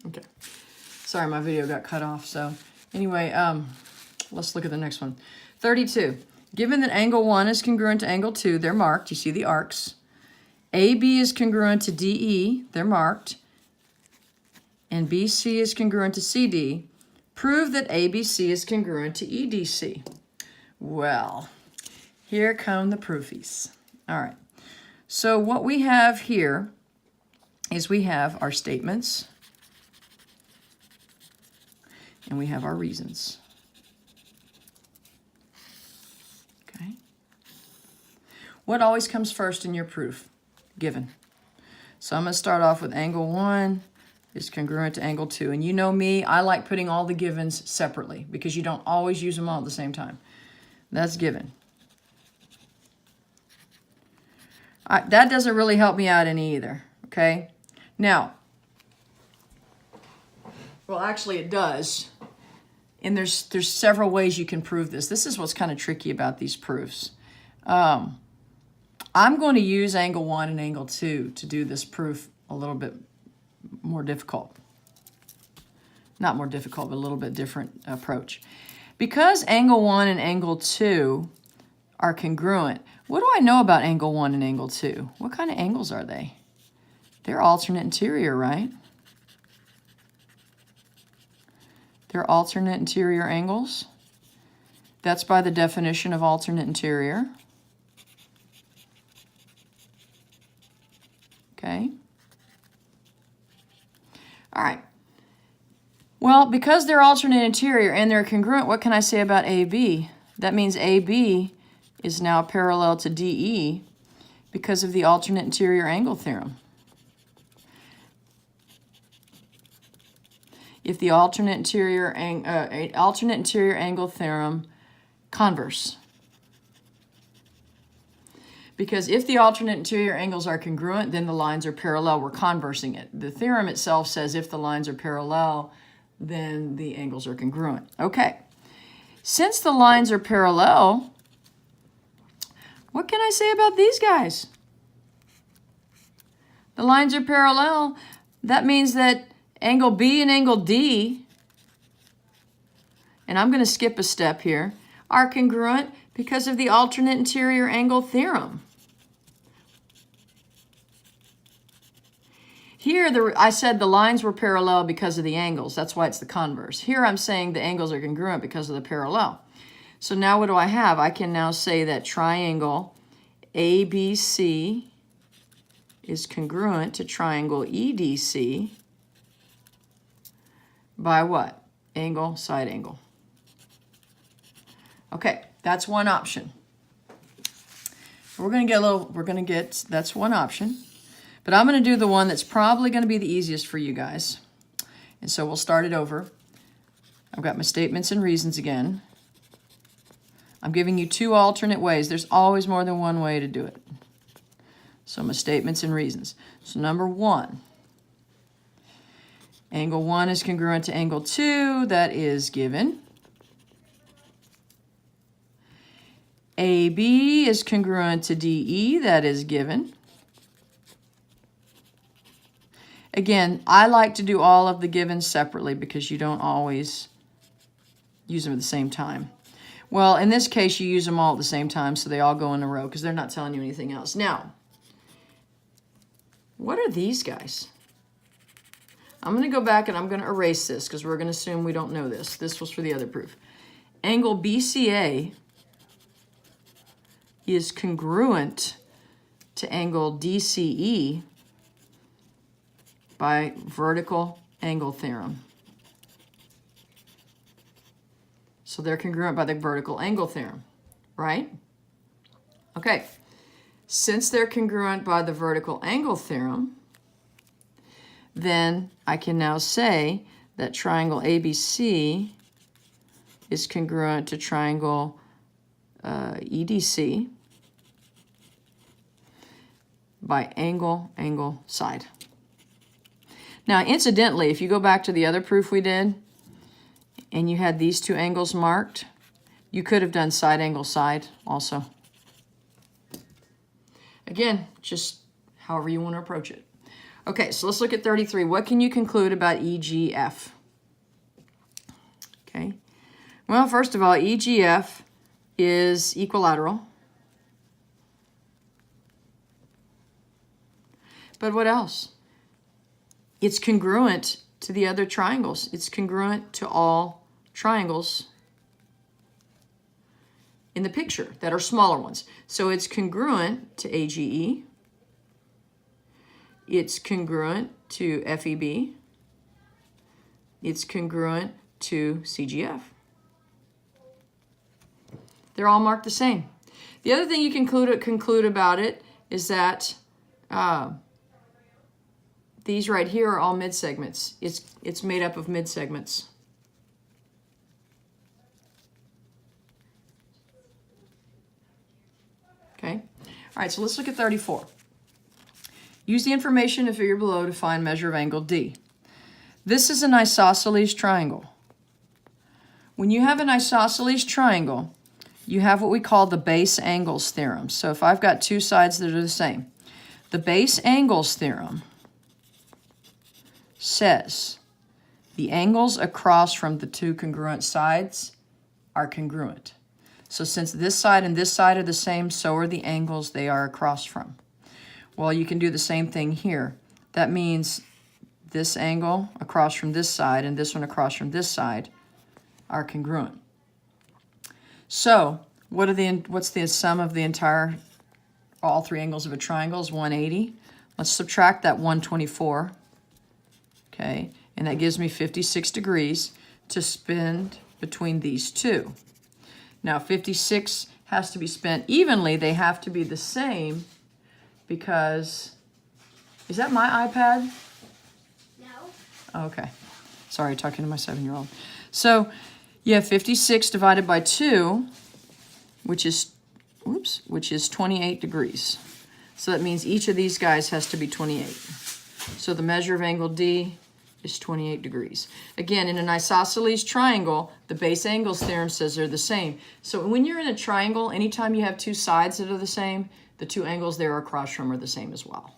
Okay. Sorry, my video got cut off. So anyway, let's look at the next one. 32. Given that angle 1 is congruent to angle 2, they're marked. You see the arcs. AB is congruent to DE, they're marked. And BC is congruent to CD. Prove that ABC is congruent to EDC. Well, here come the proofies. All right. So what we have here is we have our statements and we have our reasons. Okay. What always comes first in your proof? Given. So I'm going to start off with angle 1 is congruent to angle 2. And you know me, I like putting all the givens separately because you don't always use them all at the same time. That's given. That doesn't really help me out any either, okay? Now, well, actually it does. And there's several ways you can prove this. This is what's kind of tricky about these proofs. I'm going to use angle 1 and angle 2 to do this proof a little bit more difficult. Not more difficult, but a little bit different approach. Because angle 1 and angle 2 are congruent, what do I know about angle 1 and angle 2? What kind of angles are they? They're alternate interior, right? They're alternate interior angles. That's by the definition of alternate interior. Okay. All right. Well, because they're alternate interior and they're congruent, what can I say about AB? That means AB is now parallel to DE because of the alternate interior angle theorem. If the alternate interior angle theorem converse. Because if the alternate interior angles are congruent, then the lines are parallel. We're conversing it. The theorem itself says if the lines are parallel, then the angles are congruent. Okay. Since the lines are parallel, what can I say about these guys? The lines are parallel. That means that angle B and angle D, and I'm going to skip a step here, are congruent because of the alternate interior angle theorem. Here, I said the lines were parallel because of the angles. That's why it's the converse. Here, I'm saying the angles are congruent because of the parallel. So now what do I have? I can now say that triangle ABC is congruent to triangle EDC by what? Angle, side angle. Okay, that's one option. That's one option. But I'm going to do the one that's probably going to be the easiest for you guys. And so we'll start it over. I've got my statements and reasons again. I'm giving you two alternate ways. There's always more than one way to do it. So my statements and reasons. So number 1, angle 1 is congruent to angle 2. That is given. AB is congruent to DE. That is given. Again, I like to do all of the givens separately because you don't always use them at the same time. Well, in this case, you use them all at the same time, so they all go in a row because they're not telling you anything else. Now, what are these guys? I'm going to go back and I'm going to erase this because we're going to assume we don't know this. This was for the other proof. Angle BCA is congruent to angle DCE by vertical angle theorem. So they're congruent by the vertical angle theorem, right? Okay, since they're congruent by the vertical angle theorem, then I can now say that triangle ABC is congruent to triangle EDC by angle, angle, side. Now, incidentally, if you go back to the other proof we did, and you had these two angles marked, you could have done side angle side also. Again, just however you want to approach it. Okay, so let's look at 33. What can you conclude about EGF? Okay. Well, first of all, EGF is equilateral. But what else? It's congruent to the other triangles. It's congruent to all triangles in the picture that are smaller ones. So it's congruent to AGE. It's congruent to FEB. It's congruent to CGF. They're all marked the same. The other thing you can conclude about it is that these right here are all mid-segments. It's made up of mid-segments. Okay? All right, so let's look at 34. Use the information in figure below to find measure of angle D. This is an isosceles triangle. When you have an isosceles triangle, you have what we call the base angles theorem. So if I've got two sides that are the same, the base angles theorem says the angles across from the two congruent sides are congruent. So since this side and this side are the same, so are the angles they are across from. Well, you can do the same thing here. That means this angle across from this side and this one across from this side are congruent. So what's the sum of the entire, all three angles of a triangle is 180. Let's subtract that 124. Okay, and that gives me 56 degrees to spend between these two. Now 56 has to be spent evenly. They have to be the same because, is that my iPad? No. Okay, sorry, talking to my 7-year-old. So you have 56 divided by 2, which is 28 degrees. So that means each of these guys has to be 28. So the measure of angle D is 28 degrees. Again, in an isosceles triangle, the base angles theorem says they're the same. So when you're in a triangle, anytime you have two sides that are the same, the two angles there across from are the same as well.